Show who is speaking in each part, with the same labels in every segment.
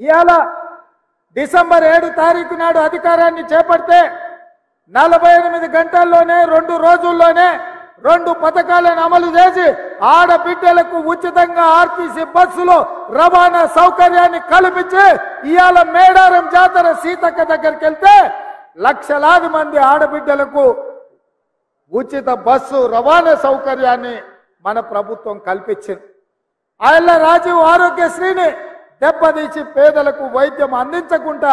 Speaker 1: ఇవాళ డిసెంబర్ 7 తారీఖు నాడు అధికారాన్ని చేపడితే 48 గంటల్లోనే 2 రోజుల్లోనే 2 పథకాలను అమలు చేసి ఆడబిడ్డలకు ఉచితంగా ఆర్టీసీ బస్సులో రవాణా సౌకర్యాన్ని కల్పించి ఇవాళ మేడారం జాతర సీతక్క దగ్గరికి వెళ్తే లక్షలాది మంది ఆడబిడ్డలకు ఉచిత బస్సు రవాణా సౌకర్యాన్ని మన ప్రభుత్వం కల్పించింది. ఆయన రాజీవ్ ఆరోగ్యశ్రీని దెబ్బతీసి పేదలకు వైద్యం అందించకుండా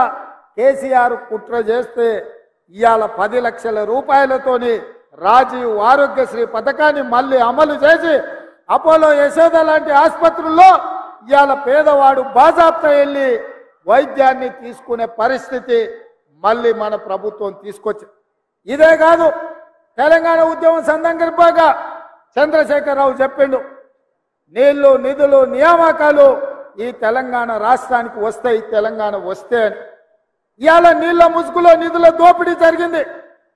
Speaker 1: కేసీఆర్ కుట్ర చేస్తే ఇవాళ 10 లక్షల రూపాయలతోని రాజీవ్ ఆరోగ్యశ్రీ పథకాన్ని మళ్ళీ అమలు చేసి అపోలో యశోద లాంటి ఆసుపత్రుల్లో ఇవాళ పేదవాడు బాజాప్తా వెళ్ళి వైద్యాన్ని తీసుకునే పరిస్థితి మళ్ళీ మన ప్రభుత్వం తీసుకొచ్చింది. ఇదే కాదు, తెలంగాణ ఉద్యమం సందర్భంగా చంద్రశేఖరరావు చెప్పిండు, నీళ్లు నిధులు నియామకాలు ఈ తెలంగాణ రాష్ట్రానికి వస్తాయి, తెలంగాణ వస్తే అని. ఇవాళ నీళ్ల ముసుగులో నిధుల దోపిడీ జరిగింది.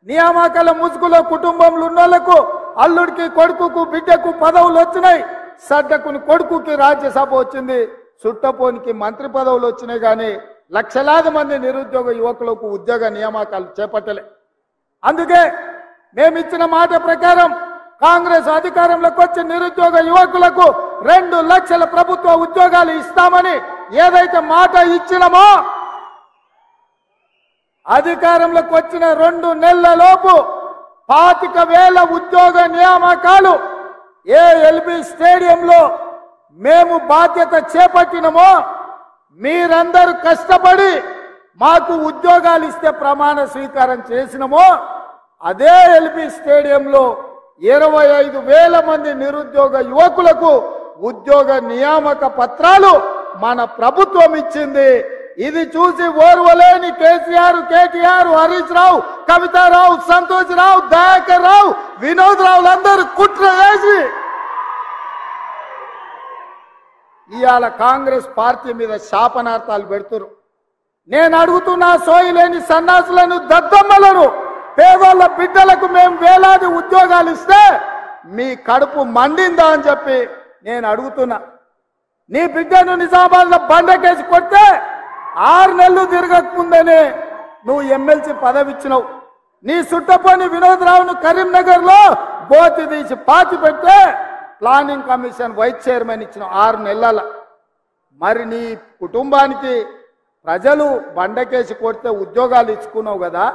Speaker 1: నియామకాల ముసుగులో కుటుంబంలో ఉన్నోళ్లకు అల్లుడికి కొడుకుకు బిడ్డకు పదవులు వచ్చినాయి. సడ్డకుని కొడుకుకి రాజ్యసభ వచ్చింది, చుట్టపోనికి మంత్రి పదవులు వచ్చినాయి. కానీ లక్షలాది మంది నిరుద్యోగ యువకులకు ఉద్యోగ నియామకాలు చేపట్టలే. అందుకే మేమిచ్చిన మాట ప్రకారం కాంగ్రెస్ అధికారంలోకి వచ్చి నిరుద్యోగ యువకులకు 2 లక్షల ప్రభుత్వ ఉద్యోగాలు ఇస్తామని ఏదైతే మాట ఇచ్చినామో అధికారంలోకి వచ్చిన 2 నెలలలోపు 25,000 ఉద్యోగ నియామకాలు ఎల్బీ స్టేడియంలో మేము బాధ్యత చేపట్టినమో మీరందరూ కష్టపడి మాకు ఉద్యోగాలు ఇస్తే ప్రమాణ స్వీకారం చేసినమో అదే ఎల్బీ స్టేడియంలో 25,000 మంది నిరుద్యోగ యువకులకు ఉద్యోగ నియామక పత్రాలు మన ప్రభుత్వం ఇచ్చింది. ఇది చూసి ఓర్వలేని కేసీఆర్, కేటీఆర్, హరీష్ రావు, కవితారావు, సంతోష్ రావు, దయాకర్ రావు, వినోద్ రావులందరూ కుట్ర చేసి ఇవాళ కాంగ్రెస్ పార్టీ మీద శాపనార్థాలు పెడుతున్నారు. నేను అడుగుతున్నా, సోయిలేని సన్నాసులను, దద్దమ్మలను, పేదోళ్ళ బిడ్డలకు మేము వేలాది ఉద్యోగాలు ఇస్తే మీ కడుపు మండిందా అని చెప్పి నేను అడుగుతున్నా. నీ బిడ్డను నిజామాబాద్లో బండకేసి కొడితే 6 నెలలు తిరగకముందనే నువ్వు ఎమ్మెల్సీ పదవి ఇచ్చినావు. నీ సుట్టపోని వినోద్ రావును కరీంనగర్లో బోతి తీసి పాతి పెడితే ప్లానింగ్ కమిషన్ వైస్ చైర్మన్ ఇచ్చిన 6 నెలల. మరి నీ కుటుంబానికి ప్రజలు బండకేసి కొడితే ఉద్యోగాలు ఇచ్చుకున్నావు కదా.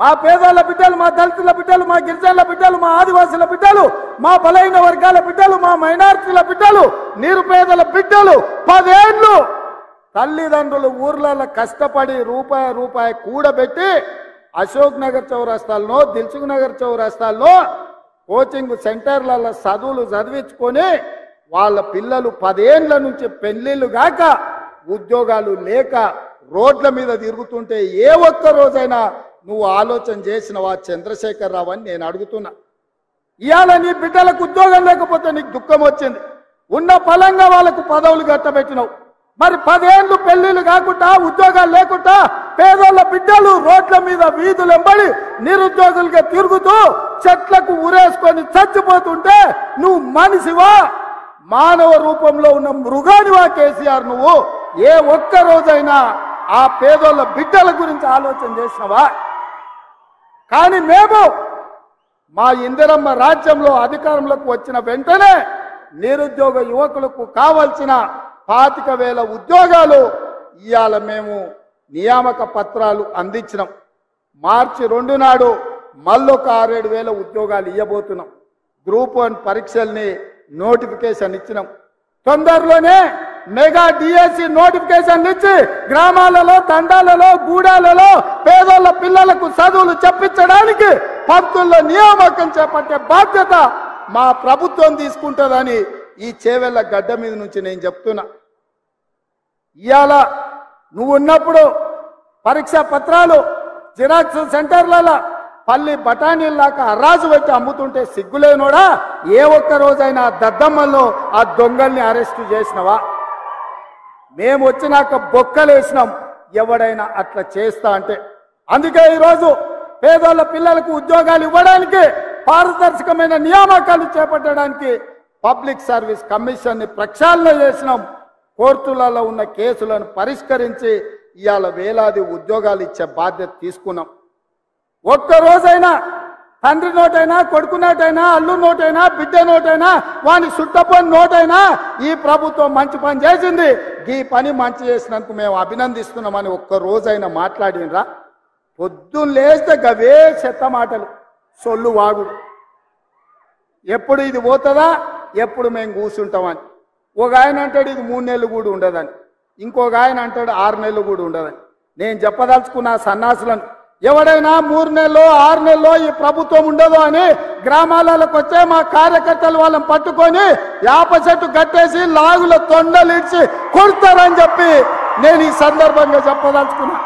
Speaker 1: మా పేదల బిడ్డలు, మా దళితుల బిడ్డలు, మా గిరిజనుల బిడ్డలు, మా ఆదివాసుల బిడ్డలు, మా బలైన వర్గాల బిడ్డలు, మా మైనారిటీల బిడ్డలు, నిరుపేదల బిడ్డలు 10 ఏళ్ళు తల్లిదండ్రులు ఊర్లలో కష్టపడి రూపాయి కూడబెట్టి అశోక్ నగర్ చౌరస్తాల్లో, దిల్సుఖ్ నగర్ చౌరస్తాల్లో కోచింగ్ సెంటర్లలో చదువులు చదివించుకొని వాళ్ళ పిల్లలు 10 ఏళ్ల నుంచి పెళ్లిళ్ళు గాక ఉద్యోగాలు లేక రోడ్ల మీద తిరుగుతుంటే ఏ ఒక్క రోజైనా నువ్వు ఆలోచన చేసినవా చంద్రశేఖరరావు అని నేను అడుగుతున్నా. ఇవాళ నీ బిడ్డలకు ఉద్యోగం లేకపోతే నీకు దుఃఖం వచ్చింది. ఉన్న ఫలంగా వాళ్ళకు పదవులు కట్టబెట్టినావు. మరి 10 ఏళ్ళు పెళ్లిళ్ళు కాకుండా ఉద్యోగాలు లేకుండా పేదోళ్ళ బిడ్డలు రోడ్ల మీద వీధులు ఎంబడి నిరుద్యోగులుగా తిరుగుతూ చెట్లకు ఉరేసుకొని చచ్చిపోతుంటే నువ్వు మనిషివా, మానవ రూపంలో ఉన్న మృగానివా కేసీఆర్? నువ్వు ఏ ఒక్క రోజైనా ఆ పేదోళ్ళ బిడ్డల గురించి ఆలోచన చేసినవా? కానీ మేము మా ఇందిరమ్మ రాజ్యంలో అధికారంలోకి వచ్చిన వెంటనే నిరుద్యోగ యువకులకు కావాల్సిన 25,000 ఉద్యోగాలు ఇవాళ మేము నియామక పత్రాలు అందించినాం. మార్చి 2 నాడు మళ్ళొక 6-7 ఉద్యోగాలు ఇవ్వబోతున్నాం. గ్రూప్ 1 పరీక్షల్ని నోటిఫికేషన్ ఇచ్చినాం. తొందరలోనే మెగా డిఎస్సి నోటిఫికేషన్ ఇచ్చి గ్రామాలలో, తండాలలో, గూడాలలో పేదోళ్ళ పిల్లలకు చదువులు చెప్పించడానికి పంతుల్లో నియామకం చేపట్టే బాధ్యత మా ప్రభుత్వం తీసుకుంటుందని ఈ చేవెళ్ళ గడ్డ మీద నుంచి నేను చెప్తున్నా. ఇవాళ నువ్వు ఉన్నప్పుడు పరీక్ష పత్రాలు జిరాక్స్ సెంటర్లలో పల్లి బఠానీల్లాగా అరాజు పెట్టి అమ్ముతుంటే సిగ్గులేనోడా? ఏ ఒక్క రోజైనా దద్దమ్మల్లో ఆ దొంగల్ని అరెస్టు చేసినవా? మేము వచ్చినాక బొక్కలేసినాం ఎవడైనా అట్లా చేస్తా అంటే. అందుకే ఈరోజు పేదోళ్ళ పిల్లలకు ఉద్యోగాలు ఇవ్వడానికి, పారదర్శకమైన నియామకాలు చేపట్టడానికి పబ్లిక్ సర్వీస్ కమిషన్ ని ప్రక్షాళన చేసినాం. కోర్టులలో ఉన్న కేసులను పరిష్కరించి ఇవాళ వేలాది ఉద్యోగాలు ఇచ్చే బాధ్యత తీసుకున్నాం. ఒక్కరోజైనా తండ్రి నోటైనా, కొడుకు నోటైనా, అల్లు నోటైనా, బిడ్డ నోటైనా, వాని సుట్టపని నోటైనా ఈ ప్రభుత్వం మంచి పని చేసింది, ఈ పని మంచి చేసినందుకు మేము అభినందిస్తున్నామని ఒక్కరోజైనా మాట్లాడినరా? పొద్దున్న లేస్తే గవే చెత్త మాటలు, సొల్లు వాగుడు. ఎప్పుడు ఇది పోతుందా, ఎప్పుడు మేము కూర్చుంటామని. ఒక ఆయన అంటాడు ఇది 3 నెలలు కూడా ఉండదని, ఇంకొక ఆయన అంటాడు 6 నెలలు కూడా ఉండదని. నేను చెప్పదలుచుకున్న సన్నాసులను, ఎవడైనా 3 నెలలో 6 నెలలో ఈ ప్రభుత్వం ఉండదు అని గ్రామాలకు వచ్చే మా కార్యకర్తలు వాళ్ళని పట్టుకొని యాప చెట్టు కట్టేసి లాగుల తొండలిడ్చి కొడతారని చెప్పి నేను ఈ సందర్భంగా చెప్పదలుచుకున్నా.